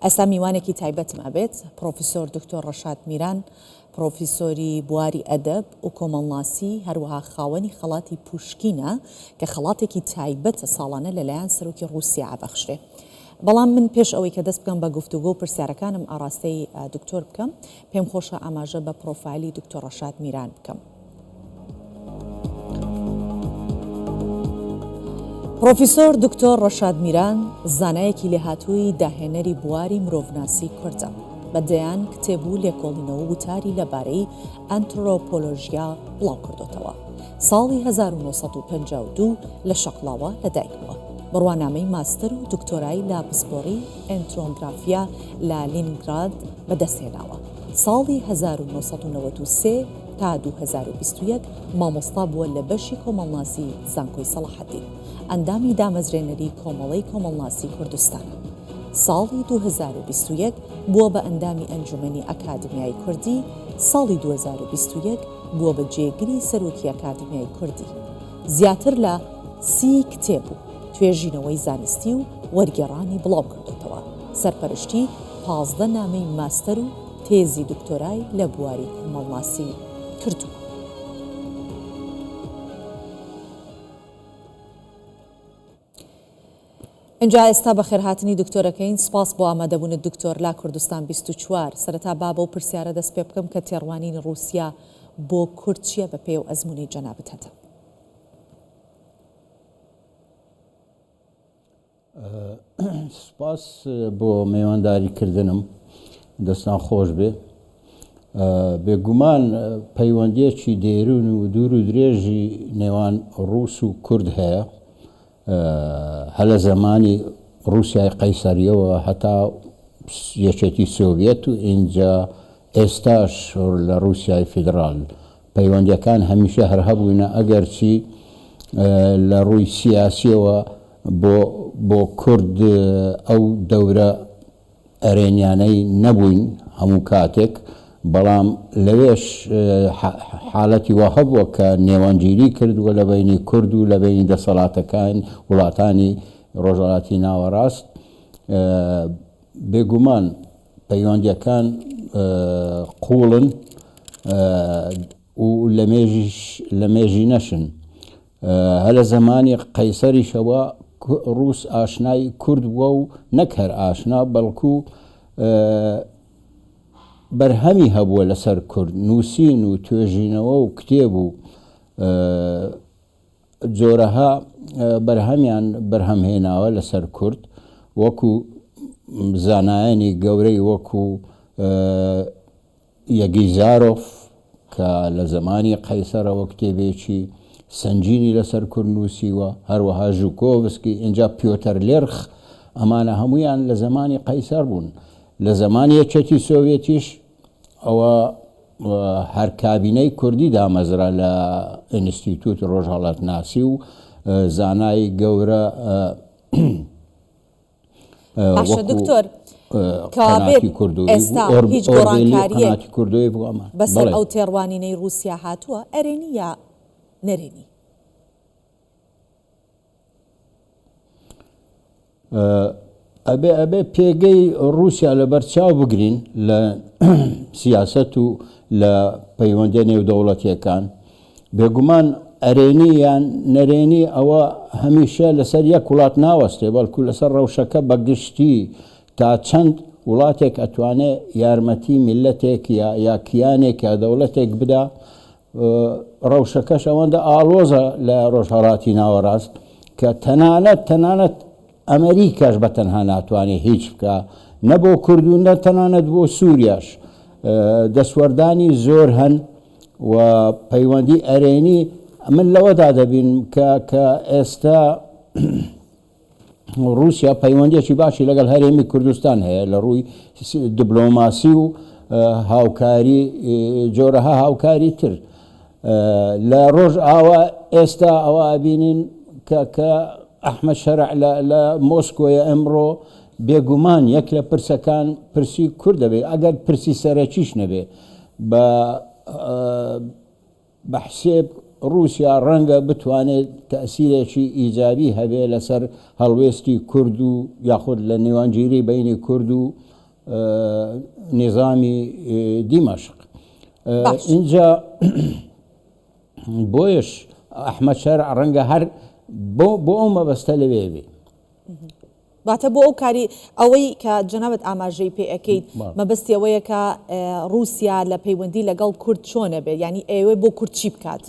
ئەستا میوانێکی تایبەتم ئەبێت پرۆفیسۆر دکتۆر ڕەشاد میران، پرۆفیسۆری بواری ئەدەب و کۆمەڵناسی، هەروەها خاوەنی خەڵاتی پوشکینە کە خەڵاتێکی تایبەتە ساڵانە لەلایەن سەرۆکی رووسیا ئابەخشرێ. بەڵام من پێش ئەوەی کە دەست بکەم بە گفتوگۆ و پرسیارەکانم ئاراستەی دکتۆر بکەم، پێم خۆشە ئاماژە بە پرۆفایلی دکتۆر ڕەشاد میران بکەم. پرۆفیسۆر دکتۆر ڕەشاد میران زانایەکی لێهاتووی داهێنەری بواری مرۆڤناسی کوردە. بەدەیان کتێب و لێکۆڵینەوە وتاری لەبارەی ئەنترۆپۆلۆژیا بڵاو کردوتەوە. ساڵی 1952 لە شەقڵاوە لەدایک بووە. بڕوانامەی ماستەر و دکتۆرای لە پسپۆڕی ئەنترۆگرافیا لە لینینگراد بەدەستهێناوە. ساڵی 1993 تا 2021 مامۆستا بووە لە بەشی کۆمەڵناسی زانکۆی سەلاحەدین، ئەندامی دامەزرێنەری کۆمەڵەی کۆمەڵناسی کوردستانە. ساڵی 2021 بووە بە ئەندامی ئەنجومەنی ئەکادمیای کوردی، ساڵی 2021 بووە بە جێگری سەرۆکی ئەکادمیای کوردی. زیاتر لە 30 کتێب و توێژینەوەی زانستی و وەرگێڕانی بڵاو کردوتەوە. سەرپەرشتی 15 نامەی ماستەر و تێزی دکتۆرای لە بواری کۆمەڵناسی کردووە. اینجا ئێستا بە خێرهاتنی دکتۆرەکەین. سپاس بۆ ئامادەبوونت دکتۆر لا کوردستان 24. سەرەتا با بەو پرسیارە دەست پێ بکەم کە تێڕوانین رووسیا بۆ کورد چییە بە پێی و ئەزموونی جەنابەت هەتە؟ سپاس بۆ میوانداریکردنم، دەستان خۆش بێ. بێگومان پەیوەندیەکی دێرون و دوور و درێژی نێوان ڕووس و کورد هەیە، هە لە زمانی رووسیای قەیسەریەوە هەتا یەکێتی سۆڤێت و ئینجا ئێستاش لە رووسیای فیدرال پەیوەندیەکان هەمیشە هەر هەبووینە، ئەگەرچی لە ڕووی سیاسیەوە بۆ کورد ئەو دەورە ئەرێنیانەی نەبووین هەموو کاتێک، بەڵام لەوێش حاڵەتی وا هەبووە کە نێوانگیری کردووە لە بینی کورد و لە بینی دەسەڵاتەکان وڵاتانی ڕۆژهەڵاتی ناوەڕاست. بێگومان پەیوەندیەکان قوڵن و لە مێژی نەشن. هە لە زمانی قەیسەریشەوە ڕووس ئاشنای کورد بووە و نەک هەر ئاشنا، بەڵکو بەرهەمی هەبووە لەسەر کورد، نووسین و توێژینەوە و کتێب و جۆرەها بەرهەمیان بەرهەمهێناوە لەسەر کورد، وەکو زانایانی گەورەی وەکو یەگیزارۆف کە لە زمانی قەیسەرەوە کتێبێکی سنجینی لەسەر کورد نووسیوە، هەروەها ژوکۆڤسکی، اینجا پیۆتەر لێرخ، ئەمانە هەمویان لە زمانی قەیسەر بوون. لە زمانی یەکێتی سۆڤێتیش ئەوە هەر کابینەی کوردی دامەزرا لە ئینستیتوت ڕۆژهەڵاتناسی و زانای گەورە دکتۆر کابێت ئێستا هیچ گۆڕانکاریەک کوردوی بوو ئەمە بەسەر ئەو تێڕوانینەی رووسیا هاتووە ئەرێنی یا نەرێنی؟ ئەبێ پێگەی رووسیا لە بەرچاو بگرین لە سیاسەت و لە پەیوەندە نێودەوڵەتیەکان. بێگومان ئەرێنی یان نەرێنی ئەوە هەمیشە لەسەر یەک وڵات ناوەستێ، بەڵکو لەسەر ڕەوشەکە بەگشتی تا چەند وڵاتێک ئەتوانێت یارمەتی میلەتێک یا کیانێک یا دەوڵەتێک بدا. ڕەوشەکەش ئەوەندە ئاڵۆزە لە ڕۆژهەڵاتی ناوەڕاست کە تەنانەت ئەمریکاش بە تەنها ناتوانێت هیچ بکە، نە بۆ کورد و نە تەنانەت بۆ سووریاش. دەسوەردانی زۆر هەن و پەیوەندی ئەرێنی من لەوەدا دەبین کە ئێستا رووسیا پەیوەندیەکی باشی لەگەڵ هەرێمی کوردستان هەیە لە ڕووی دیبلۆماسی و هاوکاری، جۆرەها هاوکاری تر. لە ڕۆژ ئاوا ئێستا ئەوە ئەبینین کە ئەحمەد شەرع لە مۆسکۆیە ئەمڕۆ بێگومان یەک لە پرسەکان پرسی کورد دەبێت، ئەگەر پرسی سەرەکیش نەبێ بە حسێب رووسیا ڕەنگە بتوانێت تەسیرێکی ئیجابی هەبێ لەسەر هەڵوێستی کورد و یاخود لە نێوانگیری بینی کورد و نظامی دیمەشق. اینجا بۆیش ئەحمەد شەرع ڕەنگە هەر بۆ ئەو مەبەستە لەوێ بێ. واتە بۆ ئەو کاری ئەوەی کە جەنابەت ئاماژەی پێ ئەەکەیت مەبەستی ئەوەیە کە رووسیا لە پەیوەندی لەگەڵ کورد چۆنە بێت، ینی ئێوە بۆ کورد چی بکات؟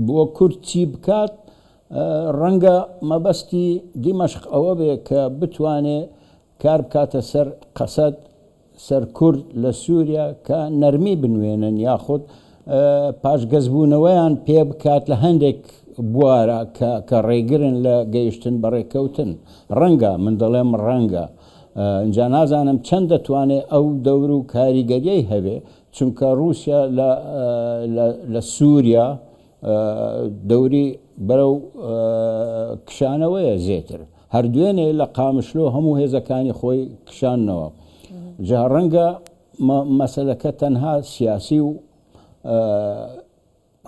بۆ کورد چی بکات؟ ڕەنگە مەبەستی دیمەشق ئەوە بێ کە بتوانێ کار بکاتە سەر قەسەد سەر کورد لە سووریا کە نەرمی بنوێنن یاخود پاشگەزبوونەوەیان پێ بکات لە هەندێک بوارە کە ڕێگرن لە گەیشتن بەڕێکەوتن. ڕەنگە من دەڵێم ڕەنگە اینجا نازانم چەند دەتوانێت ئەو دەور و کاریگەریەی هەبێ، چونکە رووسیا لە سووریا دەوری بەرەو کشانەوەیە زێتر، هەردوێنێ لە قامشلۆ هەموو هێزەکانی خۆی کشانەوە. جا ڕەنگە مەسەلەکە تەنها سیاسی و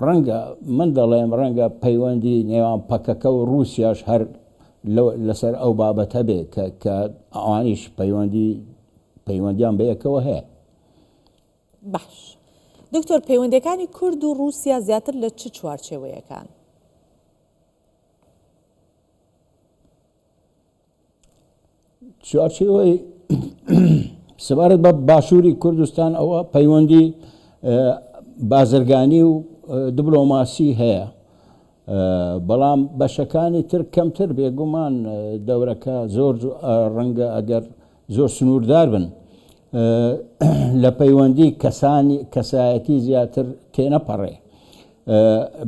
ڕەنگە من دەڵێم ڕەنگە پەیوەندی نێوان پەکەکە و رووسیاش هەر لەسەر ئەو بابەتە بێ کە ئەوانیش پەیوەندیان بەیەکەوە هەیە. باش دکتۆر، پەیوەندەکانی کورد و رووسیا زیاتر لە چ چوارچێوەیەکان؟ چوارچێوەی سەبارەت بە باشووری کوردستان ئەوە پەیوەندی بازرگانی و دیبلۆماسی هەیە، بەڵام بەشەکانی تر کەمتر بێگومان دەورەکە زۆر ڕەنگە ئەگەر زۆر سنووردار بن لە پەیوەندی کەسایەتی زیاتر تێنەپەڕێ.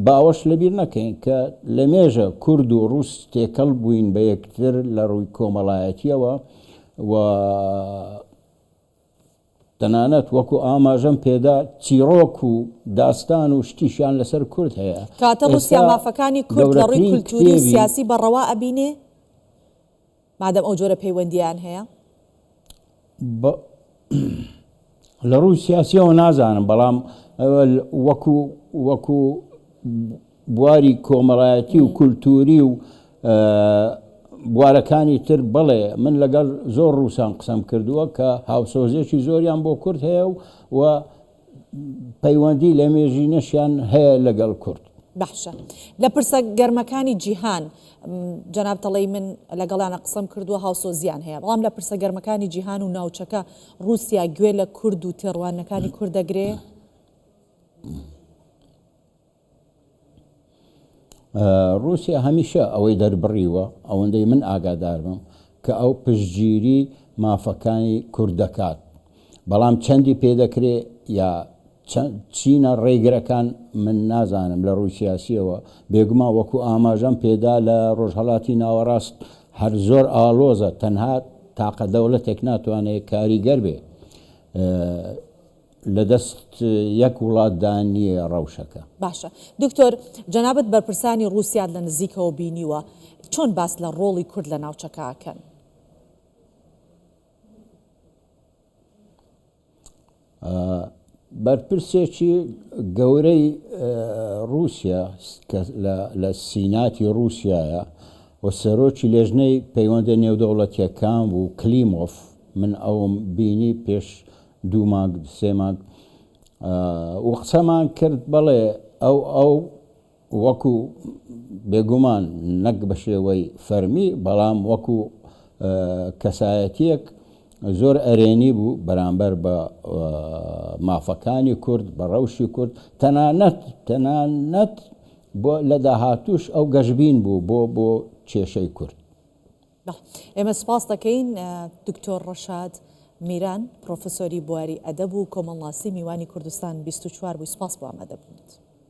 باوەش لەبیر نەکەین کە لە مێژە کورد و ڕووس تێکەڵ بووین بە یەکتر لە ڕووی کۆمەڵایەتیەوە و تەنانەت وەکو ئاماژەم پێدا چیرۆک و داستان و شتیشان لەسەر کورد هەیە. کاتە رووسیا مافەکانی کورد لە ڕووی کولتوری و سیاسی بەڕەوا ئەبینێ مادەم ئەو جۆرە پەیوەندیان هەیە؟ لە ڕووی سیاسیەوە نازانم، بەڵام وەکو بواری کۆمەڵایەتی و کولتوری و بوارەکانی تر بڵێ من لەگەڵ زۆر ڕووسان قسەم کردووە کە هاوسۆزێکی زۆریان بۆ کورد هەیە و پەیوەندی لە مێژینەشیان هەیە لەگەڵ کورد. بەخشە لە پرسە گەرمەکانی جیهان جەناب دەڵێی من لەگەڵانە قسەم کردووە هاوسۆزیان هەیە، بەڵام لە پرسە گەرمەکانی جیهان و ناوچەکە رووسیا گوێ لە کورد و تێڕوانەکانی کورد دەگرێ؟ رووسیا هەمیشە ئەوەی دەربڕیوە ئەوەندەی من ئاگادار بم کە ئەو پشتگیری مافەکانی کورد دەکات، بەڵام چەندی پێدەکرێ یا چینە ڕێگرەکان من نازانم لە ڕووی سیاسیەوە. بێگومان وەکو ئاماژەم پێدا لە ڕۆژهەڵاتی ناوەڕاست هەر زۆر ئالۆزە، تەنها تاقە دەوڵەتێک ناتوانێت کاریگەر بێ لە دەست یەک وڵاتدا نییە ڕەوشەکە. باشە دکتۆر، جەنابەت بەرپرسانی رووسیات لە نزیکەوە بینیوە، چۆن باس لە ڕۆڵی کورد لە ناوچەکەکەن؟ بەرپرسێکی گەورەی رووسیا لە سیناتی رووسیایە و سەرۆکی لێژنەی پەیوەندە نێودەوڵەتیەکان و کلیمۆف، من ئەوم بینی پێش 2 مانگ 3 مانگ و قسەمان کرد بەڵێ ئەو وەکو بێگومان نەک بە شێوەی فەرمی بەڵام وەکو کەسایەتیەک زۆر ئەرێنی بوو بەرامبەر بە مافەکانی کورد بە ڕەوشی کورد، تەنانەت بۆ لە داهاتوش ئەو گەشبین بوو بۆ کێشەی کورد. ئێمە سپاس دەکەین دکتۆر ڕەشاد میران، پرۆفسۆری بواری ئەدەب و کۆمەڵناسی میوانی کوردستان 24 بووی. سپاس بۆ ئامادەبوونت.